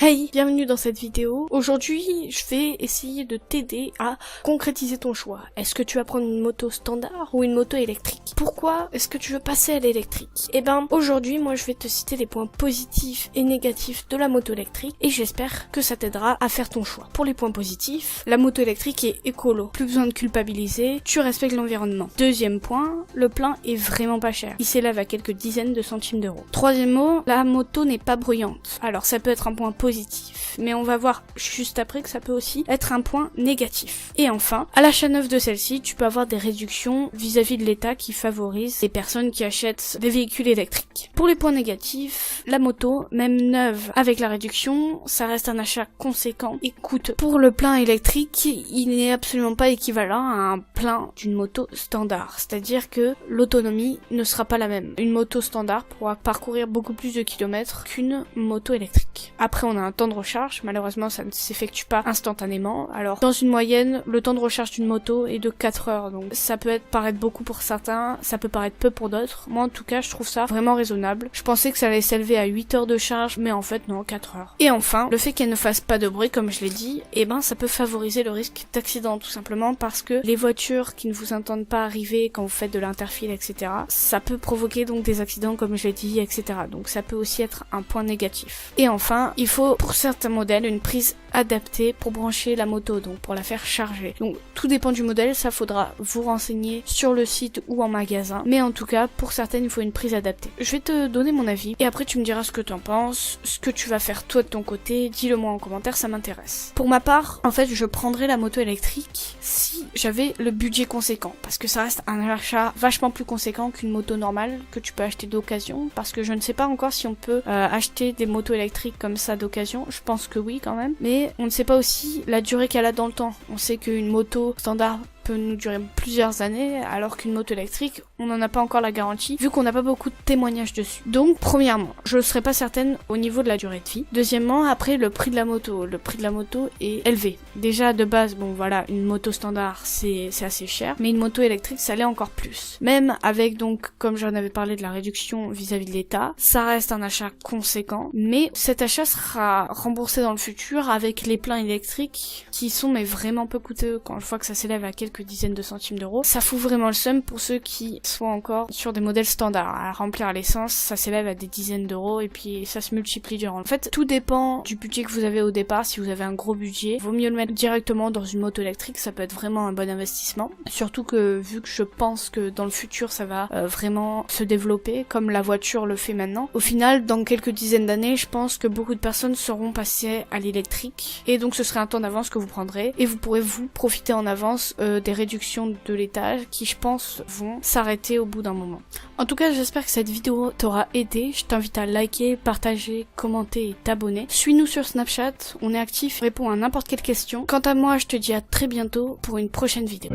Hey, bienvenue dans cette vidéo. Aujourd'hui, je vais essayer de t'aider à concrétiser ton choix. Est-ce que tu vas prendre une moto standard ou une moto électrique? Pourquoi est-ce que tu veux passer à l'électrique? Eh ben, aujourd'hui, moi, je vais te citer les points positifs et négatifs de la moto électrique et j'espère que ça t'aidera à faire ton choix. Pour les points positifs, la moto électrique est écolo. Plus besoin de culpabiliser, tu respectes l'environnement. Deuxième point, le plein est vraiment pas cher. Il s'élève à quelques dizaines de centimes d'euros. Troisième mot, la moto n'est pas bruyante. Alors, ça peut être un point positif, mais on va voir juste après que ça peut aussi être un point négatif. Et enfin, à l'achat neuf de celle-ci, tu peux avoir des réductions vis-à-vis de l'État qui favorise les personnes qui achètent des véhicules électriques. Pour les points négatifs, la moto, même neuve avec la réduction, ça reste un achat conséquent et coûte. Pour le plein électrique, il n'est absolument pas équivalent à un plein d'une moto standard, c'est-à-dire que l'autonomie ne sera pas la même. Une moto standard pourra parcourir beaucoup plus de kilomètres qu'une moto électrique. Après, on a un temps de recharge, malheureusement ça ne s'effectue pas instantanément. Alors dans une moyenne, le temps de recharge d'une moto est de 4 heures, donc ça peut paraître beaucoup pour certains, ça peut paraître peu pour d'autres. Moi en tout cas je trouve ça vraiment raisonnable. Je pensais que ça allait s'élever à 8 heures de charge, mais en fait non, 4 heures. Et enfin, le fait qu'elle ne fasse pas de bruit comme je l'ai dit, eh ben ça peut favoriser le risque d'accident tout simplement parce que les voitures qui ne vous entendent pas arriver quand vous faites de l'interfile, etc., ça peut provoquer donc des accidents comme je l'ai dit, etc. Donc ça peut aussi être un point négatif. Et enfin, il faut pour certains modèles une prise adaptée pour brancher la moto, donc pour la faire charger. Donc tout dépend du modèle, ça faudra vous renseigner sur le site ou en magasin, mais en tout cas pour certaines il faut une prise adaptée. Je vais te donner mon avis et après tu me diras ce que tu en penses, ce que tu vas faire toi de ton côté, dis-le moi en commentaire, ça m'intéresse. Pour ma part, en fait je prendrais la moto électrique si j'avais le budget conséquent, parce que ça reste un achat vachement plus conséquent qu'une moto normale que tu peux acheter d'occasion, parce que je ne sais pas encore si on peut acheter des motos électriques comme ça d'occasion, je pense que oui quand même, mais on ne sait pas aussi la durée qu'elle a dans le temps. On sait qu'une moto standard peut nous durer plusieurs années, alors qu'une moto électrique, on n'en a pas encore la garantie, vu qu'on n'a pas beaucoup de témoignages dessus. Donc, premièrement, je ne serais pas certaine au niveau de la durée de vie. Deuxièmement, après, le prix de la moto. Le prix de la moto est élevé. Déjà, de base, bon voilà, une moto standard, c'est assez cher, mais une moto électrique, ça l'est encore plus. Même avec, donc, comme j'en avais parlé de la réduction vis-à-vis de l'État, ça reste un achat conséquent, mais cet achat sera remboursé dans le futur avec les pleins électriques, qui sont, mais vraiment peu coûteux. Quand je vois que ça s'élève à quelques dizaines de centimes d'euros, ça fout vraiment le seum pour ceux qui sont encore sur des modèles standards. À remplir l'essence, ça s'élève à des dizaines d'euros et puis ça se multiplie durant. En fait, tout dépend du budget que vous avez au départ. Si vous avez un gros budget, vaut mieux le mettre directement dans une moto électrique, ça peut être vraiment un bon investissement. Surtout que vu que je pense que dans le futur ça va vraiment se développer comme la voiture le fait maintenant. Au final, dans quelques dizaines d'années, je pense que beaucoup de personnes seront passées à l'électrique et donc ce serait un temps d'avance que vous prendrez et vous pourrez vous profiter en avance des réductions de l'État qui je pense vont s'arrêter au bout d'un moment. En tout cas, j'espère que cette vidéo t'aura aidé. Je t'invite à liker, partager, commenter et t'abonner. Suis-nous sur Snapchat, on est actif, répond à n'importe quelle question. Quant à moi, je te dis à très bientôt pour une prochaine vidéo.